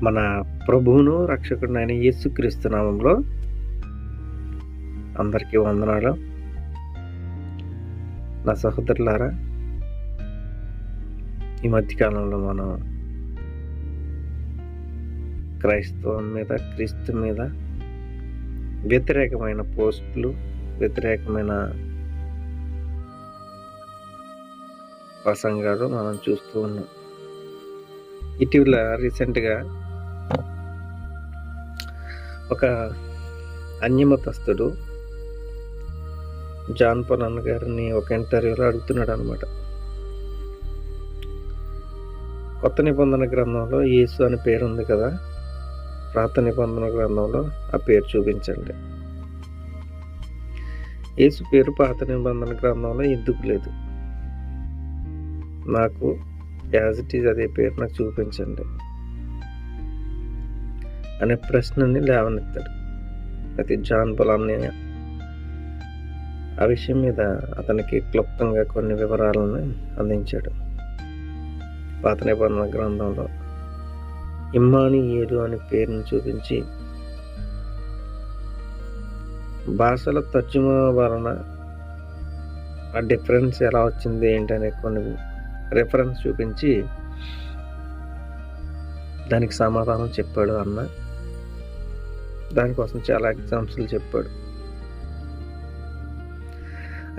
మన ప్రభువును రక్షకుడినైన యేసుక్రీస్తు నామంలో అందరికీ వందనాలు. నా సహోదరులారా, ఈ మధ్యకాలంలో మనం క్రైస్తవం మీద, క్రీస్తు మీద వ్యతిరేకమైన పోస్టులు, వ్యతిరేకమైన ప్రసంగాలు మనం చూస్తూ ఉన్నాం. ఇటీవల రీసెంట్గా ఒక అన్యమతస్థుడు జాన్ పొనన్ గారిని ఒక ఇంటర్వ్యూలో అడుగుతున్నాడు అనమాట. కొత్త నిబంధన గ్రంథంలో యేసు అని పేరు ఉంది కదా, పాత నిబంధన గ్రంథంలో ఆ పేరు చూపించండి. యేసు పేరు పాత నిబంధన గ్రంథంలో ఎందుకు లేదు? నాకు యాజ్ ఇట్ ఈజ్ అదే పేరు నాకు చూపించండి అనే ప్రశ్నని లేవనెత్తాడు. అయితే జాన్ పొనన్ ఆ విషయం మీద అతనికి క్లుప్తంగా కొన్ని వివరాలను అందించాడు. పాత నిబంధన గ్రంథంలో ఇమ్మానుయేలు అనే పేరును చూపించి భాషల తర్జుమా వలన ఆ డిఫరెన్స్ ఎలా వచ్చింది ఏంటనే కొన్ని రిఫరెన్స్ చూపించి దానికి సమాధానం చెప్పాడు అన్న. దానికోసం చాలా ఎగ్జాంపుల్స్ చెప్పాడు.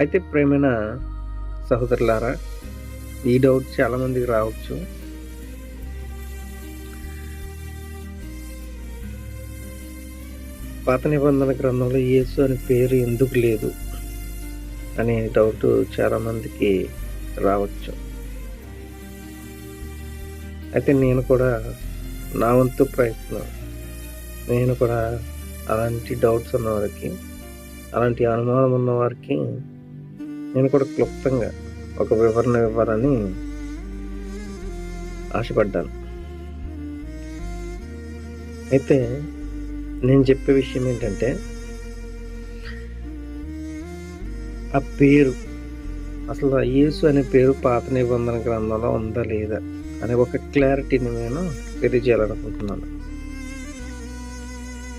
అయితే ప్రేమైన సహోదరులారా, ఈ డౌట్ చాలా మందికి రావచ్చు. పాత నిబంధన గ్రంథంలో యేసు అనే పేరు ఎందుకు లేదు అనే డౌట్ చాలా మందికి రావచ్చు. అయితే నేను కూడా నా వంతు ప్రయత్నం, నేను కూడా అలాంటి డౌట్స్ ఉన్నవారికి, అలాంటి అనుమానం ఉన్నవారికి నేను కూడా క్లుప్తంగా ఒక వివరణ ఇవ్వాలని ఆశపడ్డాను. అయితే నేను చెప్పే విషయం ఏంటంటే, ఆ పేరు అసలు యేసు అనే పేరు పాత నిబంధన గ్రంథంలో ఉందా లేదా అనే ఒక క్లారిటీని నేను తెలియజేయాలనుకుంటున్నాను.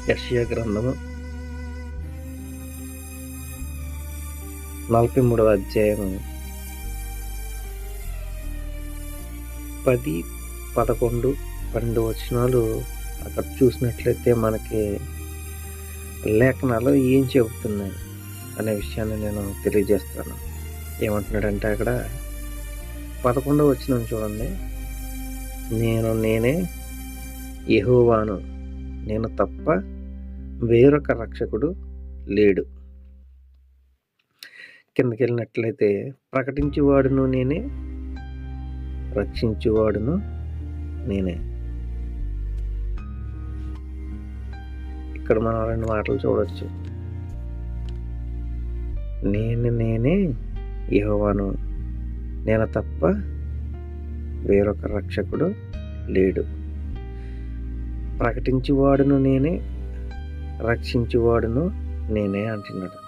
యెషయా గ్రంథము 43వ అధ్యాయం 10, 11, 12 వచనాలు అక్కడ చూసినట్లయితే మనకి లేఖనాలు ఏం చెబుతున్నాయి అనే విషయాన్ని నేను తెలియజేస్తాను. ఏమంటున్నాడంటే అక్కడ 11వ వచనం చూడండి. నేనే యెహోవాను, నేను తప్ప వేరొక రక్షకుడు లేడు. కిందకి వెళ్ళినట్లయితే ప్రకటించువాడును నేనే, రక్షించువాడును నేనే. ఇక్కడ మనం 2 మాటలు చూడవచ్చు. నేనే యెహోవాను, నేను తప్ప వేరొక రక్షకుడు లేడు. ప్రకటించువాడును నేనే, రక్షించువాడును నేనే అంటున్నాడు.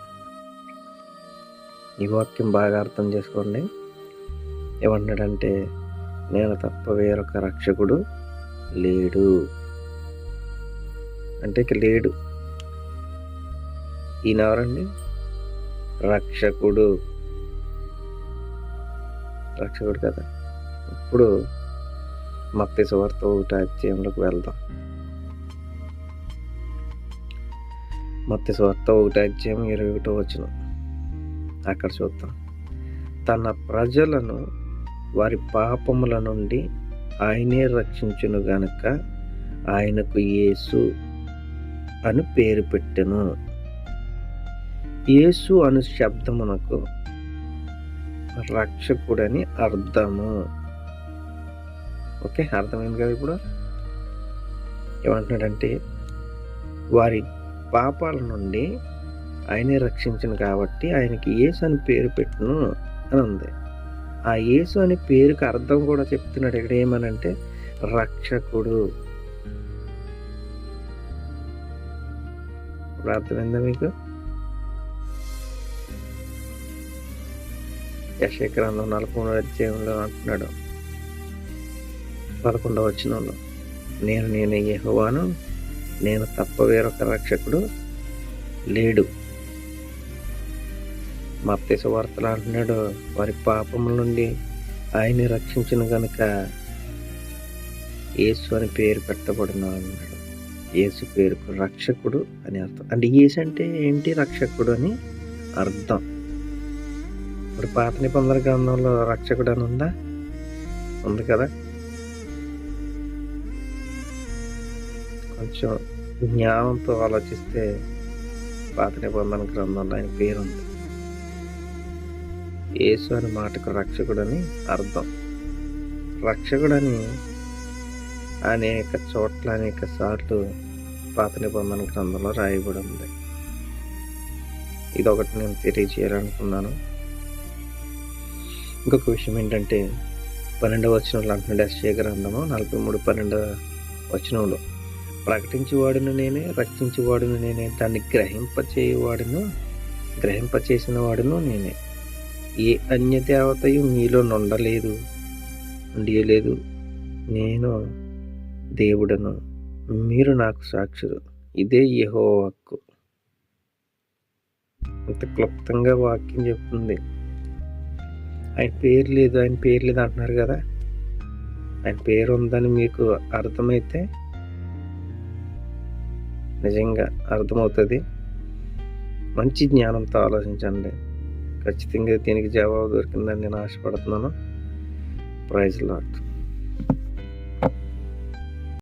ఈ వాక్యం బాగా అర్థం చేసుకోండి. ఏమంటున్నాడంటే, నేను తప్ప వేరొక రక్షకుడు లేడు అంటే ఇక లేడు. ఈయన ఎవరండి? రక్షకుడు కదా. ఇప్పుడు మత్తయి సువార్త 1వ అధ్యాయంలోకి వెళ్దాం. మత్తయి సువార్త 1వ అధ్యాయం 21వ వచనం అక్కడ చూద్దాం. తన ప్రజలను వారి పాపముల నుండి ఆయనే రక్షించును గనుక ఆయనకు యేసు అని పేరు పెట్టెను. యేసు అను శబ్దమునకు రక్షకుడని అర్థము. ఓకే, అర్థమైంది కదా. ఇప్పుడు ఏమంటున్నాడంటే, వారి పాపాల నుండి ఆయనే రక్షించను కాబట్టి ఆయనకి యేసు అని పేరు పెట్టును అని ఉంది. ఆ యేసు అనే పేరుకి అర్థం కూడా చెప్తున్నాడు ఇక్కడ. ఏమనంటే రక్షకుడు. ఇప్పుడు అర్థమైందా మీకు? యెషయా గ్రంథం 43వ అధ్యాయంలో అంటున్నాడు 11వ వచనంలో, నేనే యెహోవాను, నేను తప్ప వేరొక రక్షకుడు లేడు. మత్తయి సువార్తలో అంటున్నాడు, వారి పాపముల నుండి ఆయన్ని రక్షించును గనుక యేసు అని పేరు పెట్టబడును అన్నాడు. యేసు పేరుకు రక్షకుడు అని అర్థం. అంటే యేసు అంటే ఏంటి? రక్షకుడు అని అర్థం. ఇప్పుడు పాత నిబంధన గ్రంథంలో రక్షకుడు అని ఉందా? ఉంది కదా. కొంచెం జ్ఞానంతో ఆలోచిస్తే పాత నిబంధన గ్రంథంలో ఆయన పేరుంది. యేసు అనే మాటకు రక్షకుడని అర్థం. రక్షకుడని అనేక చోట్ల అనేక సార్లు పాత నిబంధన గ్రంథంలో రాయబడి ఉంది. ఇదొకటి నేను తెలియజేయాలనుకున్నాను. ఇంకొక విషయం ఏంటంటే 12వ వచనంలో అంటున్నాడు, యెషయా గ్రంథము 43:12 వచనంలో, ప్రకటించేవాడును నేనే, రక్షించేవాడును నేనే, దాన్ని గ్రహింపచేసిన వాడును నేనే. ఏ అన్య దేవతయు మీలో ఉండలేదు. నేను దేవుడను, మీరు నాకు సాక్షులు. ఇదే యెహోవా వాక్కు. ఇంత క్లుప్తంగా వాక్యం చెప్తుంది. ఆయన పేరు లేదు అంటున్నారు కదా. ఆయన పేరు ఉందని మీకు అర్థమైతే నిజంగా అర్థమవుతుంది. మంచి జ్ఞానంతో ఆలోచించండి. ఖచ్చితంగా దీనికి జవాబు దొరికిందని నేను ఆశపడుతున్నాను. Praise lord.